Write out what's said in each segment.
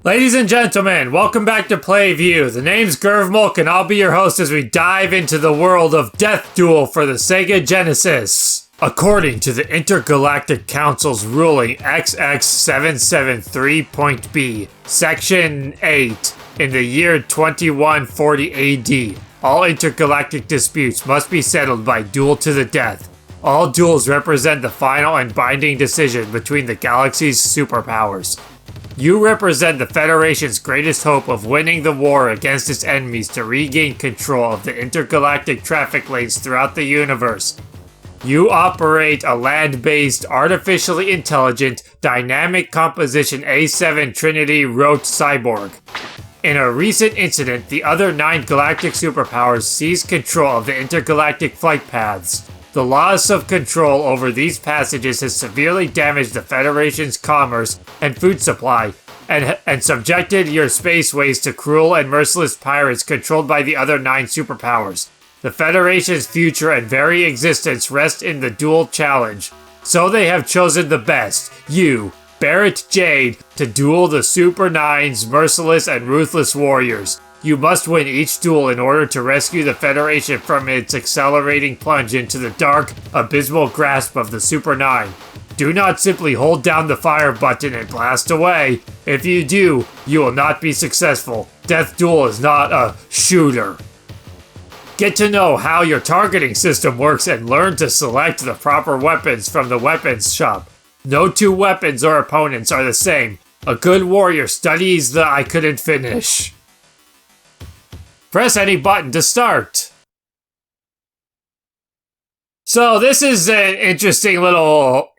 Ladies and gentlemen, welcome back to PlayView. The name's gurvmlk and I'll be your host as we dive into the world of Death Duel for the Sega Genesis. According to the Intergalactic Council's ruling XX773.B, Section 8, in the year 2140 AD, all intergalactic disputes must be settled by duel to the death. All duels represent the final and binding decision between the galaxy's superpowers. You represent the Federation's greatest hope of winning the war against its enemies to regain control of the intergalactic traffic lanes throughout the universe. You operate a land-based, artificially intelligent, dynamic composition A7 Trinity Rote cyborg. In a recent incident, the other 9 galactic superpowers seized control of the intergalactic flight paths. The loss of control over these passages has severely damaged the Federation's commerce and food supply, and subjected your spaceways to cruel and merciless pirates controlled by the other 9 superpowers. The Federation's future and very existence rest in the duel challenge. So they have chosen the best, you, Barrett Jade, to duel the Super 9's merciless and ruthless warriors. You must win each duel in order to rescue the Federation from its accelerating plunge into the dark, abysmal grasp of the Super 9. Do not simply hold down the fire button and blast away. If you do, you will not be successful. Death Duel is not a shooter. Get to know how your targeting system works and learn to select the proper weapons from the weapons shop. No 2 weapons or opponents are the same. A good warrior studies the I couldn't finish. Press any button to start. So this is an interesting little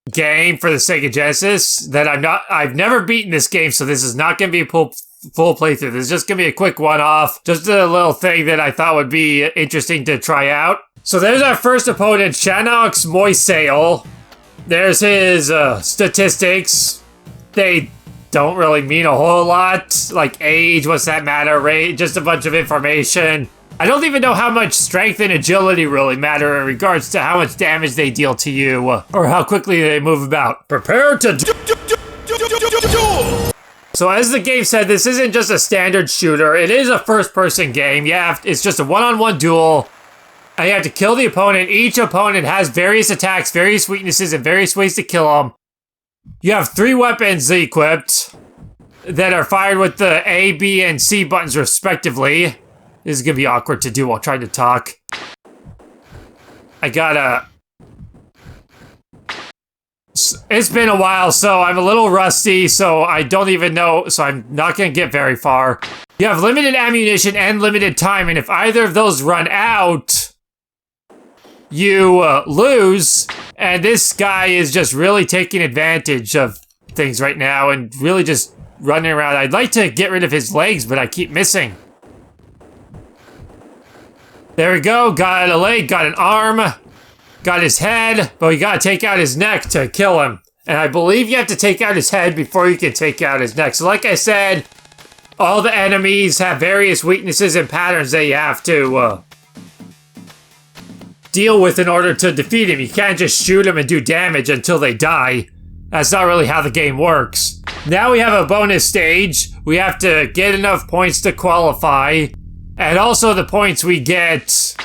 game for the Sega Genesis that I've never beaten this game, so this is not going to be a full playthrough. This is just going to be a quick one-off, just a little thing that I thought would be interesting to try out. So there's our first opponent, Shanox Moisail. There's his statistics. They don't really mean a whole lot, like age, what's that matter, rate, just a bunch of information. I don't even know how much strength and agility really matter in regards to how much damage they deal to you, or how quickly they move about. Prepare to duel! So as the game said, this isn't just a standard shooter, it is a first-person game. It's just a one-on-one duel, and you have to kill the opponent. Each opponent has various attacks, various weaknesses, and various ways to kill them. You have 3 weapons equipped that are fired with the A, B, and C buttons respectively. This is gonna be awkward to do while trying to talk. It's been a while, so I'm a little rusty, so I don't even know, so I'm not gonna get very far. You have limited ammunition and limited time, and if either of those run out, you lose. And this guy is just really taking advantage of things right now and really just running around. I'd like to get rid of his legs, but I keep missing. There we go. Got a leg, got an arm, got his head, but we gotta take out his neck to kill him. And I believe you have to take out his head before you can take out his neck. So like I said, all the enemies have various weaknesses and patterns that you have to deal with in order to defeat him. You can't just shoot him and do damage until they die. That's not really how the game works. Now we have a bonus stage. We have to get enough points to qualify. And also the points we get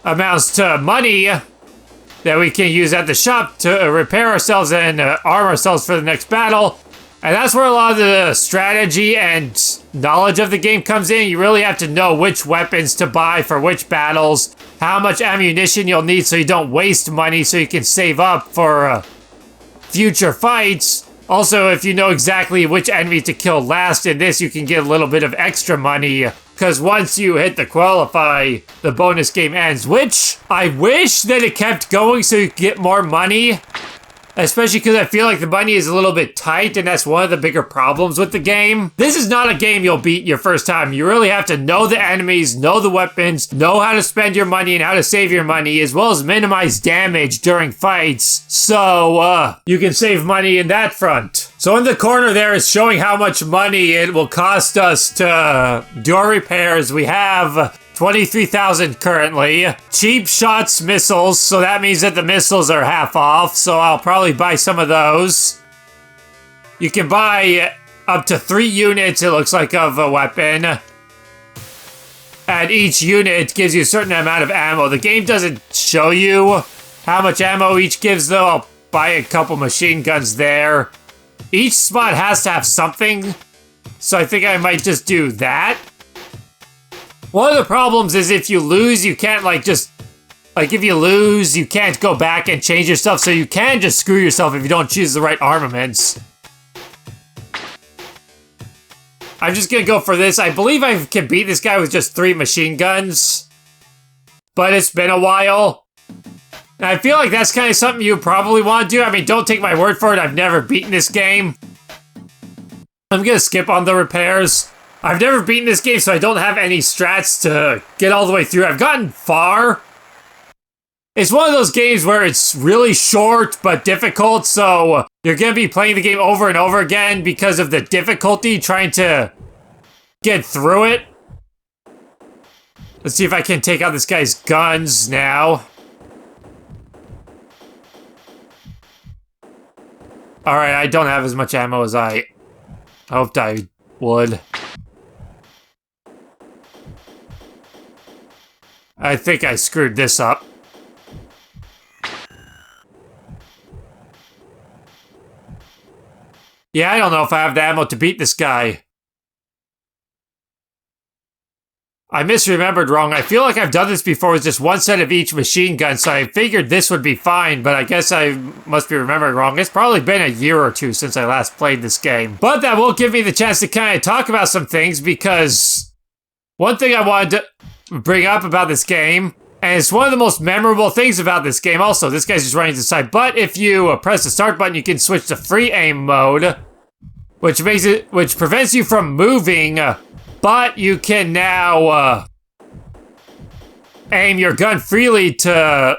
amounts to money that we can use at the shop to repair ourselves and arm ourselves for the next battle. And that's where a lot of the strategy and knowledge of the game comes in. You really have to know which weapons to buy for which battles, how much ammunition you'll need so you don't waste money, so you can save up for future fights. Also, if you know exactly which enemy to kill last in this, you can get a little bit of extra money because once you hit the qualify, the bonus game ends, which I wish that it kept going so you could get more money. Especially because I feel like the money is a little bit tight, and that's one of the bigger problems with the game. This is not a game you'll beat your first time. You really have to know the enemies, know the weapons, know how to spend your money and how to save your money, as well as minimize damage during fights, so you can save money in that front. So in the corner there is showing how much money it will cost us to do our repairs. We have 23,000 currently. Cheap shots missiles, so that means that the missiles are half off, so I'll probably buy some of those. You can buy up to 3 units, it looks like, of a weapon. And each unit gives you a certain amount of ammo. The game doesn't show you how much ammo each gives, though. I'll buy a couple machine guns there. Each spot has to have something, so I think I might just do that. One of the problems is if you lose, you can't if you lose, you can't go back and change your stuff, so you can just screw yourself if you don't choose the right armaments. I'm just gonna go for this. I believe I can beat this guy with just 3 machine guns, but it's been a while. And I feel like that's kind of something you probably want to do. I mean, don't take my word for it. I've never beaten this game. I'm gonna skip on the repairs. I've never beaten this game, so I don't have any strats to get all the way through. I've gotten far. It's one of those games where it's really short but difficult, so you're going to be playing the game over and over again because of the difficulty trying to get through it. Let's see if I can take out this guy's guns now. Alright, I don't have as much ammo as I hoped I would. I think I screwed this up. Yeah, I don't know if I have the ammo to beat this guy. I misremembered wrong. I feel like I've done this before with just one set of each machine gun, so I figured this would be fine, but I guess I must be remembering wrong. It's probably been a year or two since I last played this game. But that will give me the chance to kind of talk about some things, because one thing I wanted to bring up about this game, and it's one of the most memorable things about this game also. This guy's just running to the side, but if you press the start button, you can switch to free aim mode, which prevents you from moving, but you can now aim your gun freely to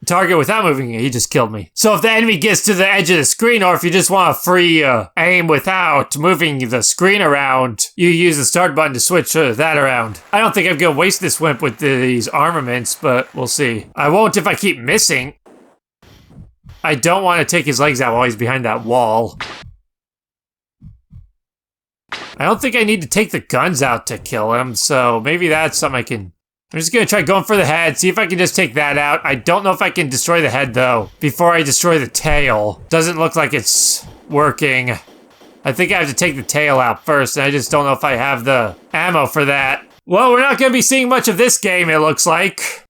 target without moving. He just killed me. So if the enemy gets to the edge of the screen, or if you just want a free aim without moving the screen around, you use the start button to switch that around. I don't think I'm gonna waste this wimp with these armaments, but we'll see. I won't if I keep missing. I don't want to take his legs out while he's behind that wall. I don't think I need to take the guns out to kill him, so maybe that's something I can... I'm just gonna try going for the head, see if I can just take that out. I don't know if I can destroy the head, though, before I destroy the tail. Doesn't look like it's working. I think I have to take the tail out first, and I just don't know if I have the ammo for that. Well, we're not gonna be seeing much of this game, it looks like.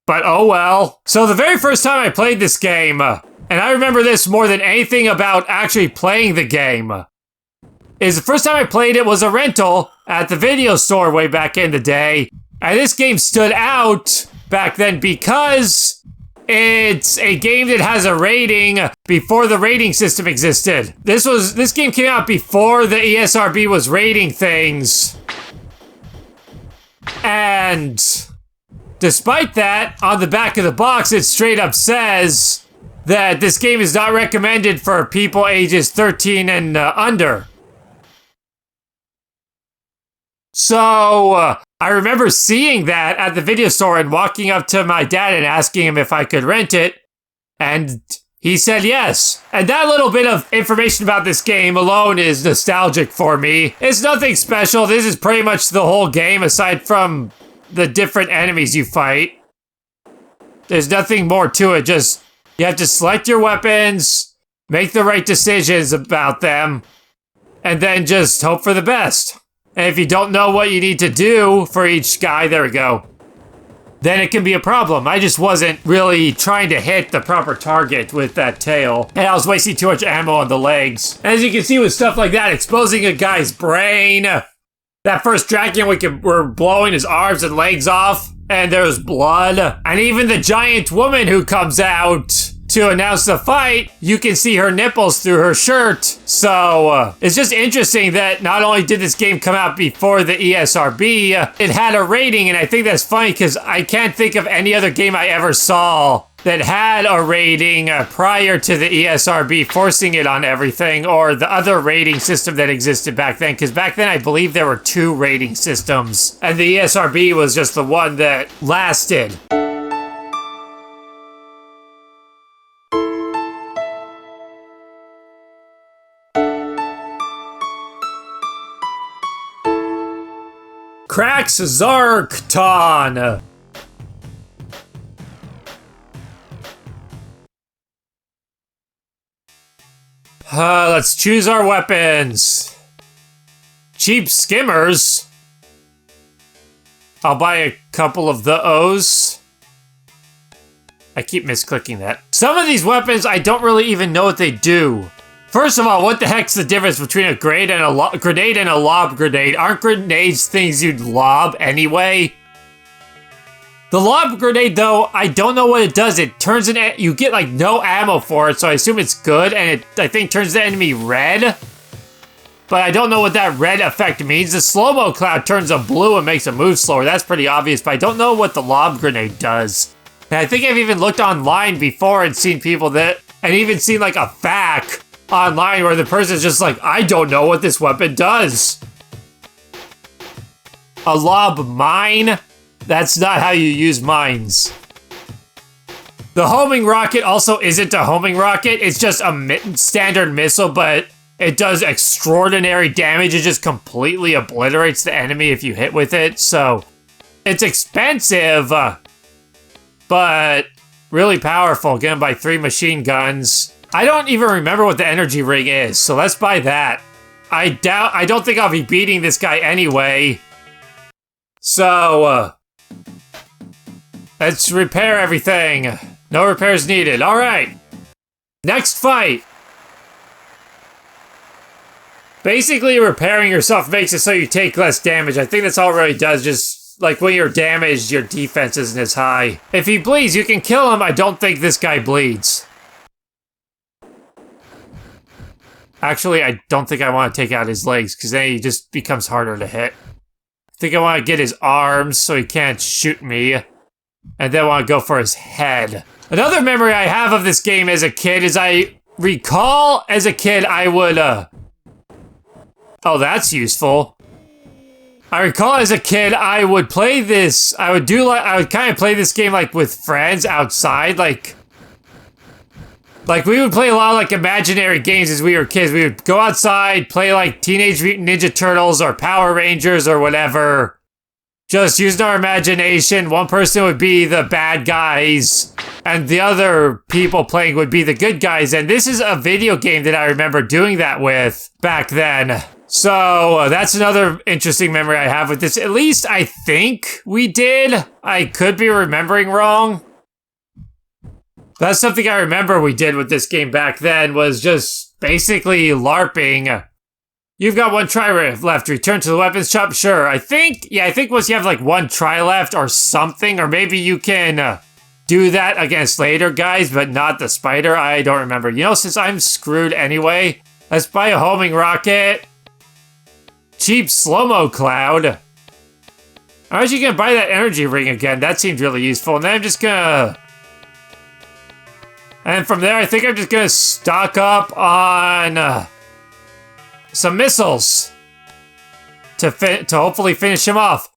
But oh well. So the very first time I played this game, and I remember this more than anything about actually playing the game, is the first time I played it was a rental at the video store way back in the day. And this game stood out back then because it's a game that has a rating before the rating system existed. This game came out before the ESRB was rating things. And despite that, on the back of the box, it straight up says that this game is not recommended for people ages 13 and under. So, I remember seeing that at the video store and walking up to my dad and asking him if I could rent it, and he said yes. And that little bit of information about this game alone is nostalgic for me. It's nothing special. This is pretty much the whole game aside from the different enemies you fight. There's nothing more to it, just you have to select your weapons, make the right decisions about them, and then just hope for the best. And if you don't know what you need to do for each guy, there we go, then it can be a problem. I just wasn't really trying to hit the proper target with that tail, and I was wasting too much ammo on the legs. As you can see with stuff like that, exposing a guy's brain That first dragon, we're blowing his arms and legs off, and there's blood. And even the giant woman who comes out to announce the fight, you can see her nipples through her shirt. So it's just interesting that not only did this game come out before the ESRB, it had a rating, and I think that's funny because I can't think of any other game I ever saw that had a rating prior to the ESRB forcing it on everything, or the other rating system that existed back then, because back then I believe there were 2 rating systems, and the ESRB was just the one that lasted. Cracks Zarkton. Let's choose our weapons. Cheap skimmers. I'll buy a couple of those. I keep misclicking that. Some of these weapons, I don't really even know what they do. First of all, what the heck's the difference between a grenade and a lob grenade? Aren't grenades things you'd lob anyway? The lob grenade, though, I don't know what it does. It turns you get like no ammo for it, so I assume it's good, and it, I think, turns the enemy red. But I don't know what that red effect means. The slow-mo cloud turns them blue and makes them move slower. That's pretty obvious, but I don't know what the lob grenade does. And I think I've even looked online before and seen people that, and even seen like a FAQ online where the person's just like, I don't know what this weapon does. A lob mine? That's not how you use mines. The homing rocket also isn't a homing rocket. It's just a standard missile, but it does extraordinary damage. It just completely obliterates the enemy if you hit with it. So it's expensive, but really powerful. Get them by 3 machine guns. I don't even remember what the energy ring is, so let's buy that. I don't think I'll be beating this guy anyway. So, let's repair everything. No repairs needed. All right. Next fight. Basically, repairing yourself makes it so you take less damage. I think that's all it really does. Just like when you're damaged, your defense isn't as high. If he bleeds, you can kill him. I don't think this guy bleeds. Actually, I don't think I want to take out his legs, because then he just becomes harder to hit. I think I want to get his arms so he can't shoot me. And then I want to go for his head. Another memory I have of this game as a kid is I recall as a kid I would, oh, that's useful. I recall as a kid I would play this, I would kind of play this game like with friends outside, like we would play a lot of like imaginary games as we were kids. We would go outside, play like Teenage Mutant Ninja Turtles or Power Rangers or whatever. Just using our imagination. One person would be the bad guys and the other people playing would be the good guys. And this is a video game that I remember doing that with back then. So that's another interesting memory I have with this. At least I think we did. I could be remembering wrong. That's something I remember we did with this game back then, was just basically LARPing. You've got 1 try left. Return to the weapons shop? Sure. I think once you have like 1 try left or something, or maybe you can do that against later guys, but not the spider. I don't remember. You know, since I'm screwed anyway, let's buy a homing rocket. Cheap slow-mo cloud. I'm actually gonna buy that energy ring again. That seemed really useful. And then I'm just gonna... And from there, I think I'm just gonna stock up on some missiles to hopefully finish him off.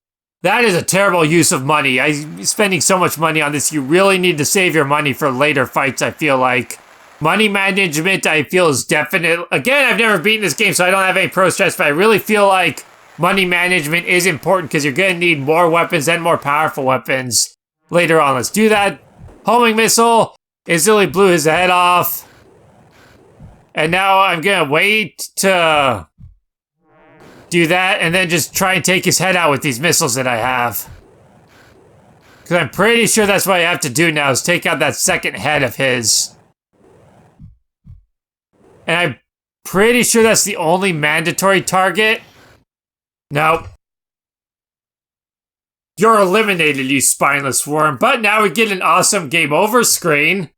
That is a terrible use of money. I'm spending so much money on this. You really need to save your money for later fights, I feel like. Money management, I feel, is definite. Again, I've never beaten this game, so I don't have any pro stress, but I really feel like money management is important because you're gonna need more weapons and more powerful weapons later on. Let's do that. Homing missile. Instantly blew his head off. And now I'm gonna wait to do that and then just try and take his head out with these missiles that I have. Because I'm pretty sure that's what I have to do now, is take out that second head of his. And I'm pretty sure that's the only mandatory target. Nope. You're eliminated, you spineless worm, but now we get an awesome game over screen.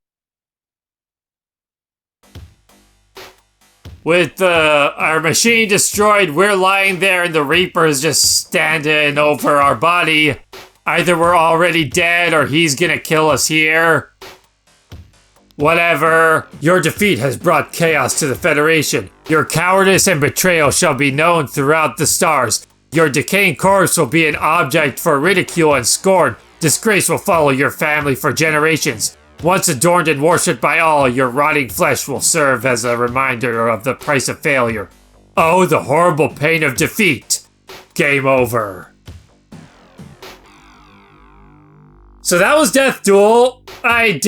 With our machine destroyed, we're lying there and the Reaper is just standing over our body. Either we're already dead or he's gonna kill us here. Whatever. Your defeat has brought chaos to the Federation. Your cowardice and betrayal shall be known throughout the stars. Your decaying corpse will be an object for ridicule and scorn. Disgrace will follow your family for generations. Once adorned and worshipped by all, your rotting flesh will serve as a reminder of the price of failure. Oh, the horrible pain of defeat. Game over. So that was Death Duel. I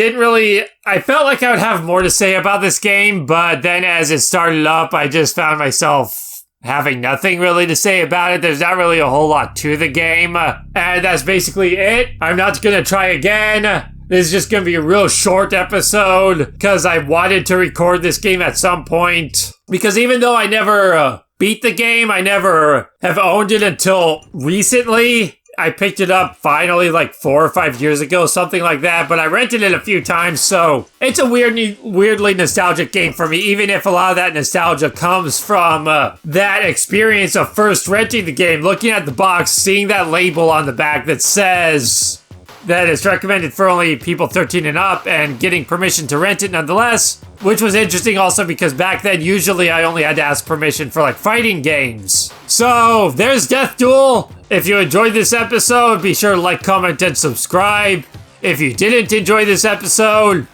felt like I would have more to say about this game, but then as it started up, I just found myself having nothing really to say about it. There's not really a whole lot to the game, and that's basically it. I'm not gonna try again. This is just gonna be a real short episode, because I wanted to record this game at some point. Because even though I never beat the game, I never have owned it until recently. I picked it up finally like 4 or 5 years ago, something like that, but I rented it a few times, so it's a weirdly nostalgic game for me, even if a lot of that nostalgia comes from that experience of first renting the game, looking at the box, seeing that label on the back that says that it's recommended for only people 13 and up, and getting permission to rent it nonetheless, which was interesting also because back then usually I only had to ask permission for like fighting games. So there's Death Duel. If you enjoyed this episode, be sure to like, comment, and subscribe. If you didn't enjoy this episode,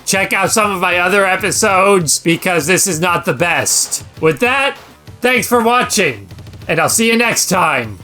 check out some of my other episodes because this is not the best. With that, thanks for watching, and I'll see you next time.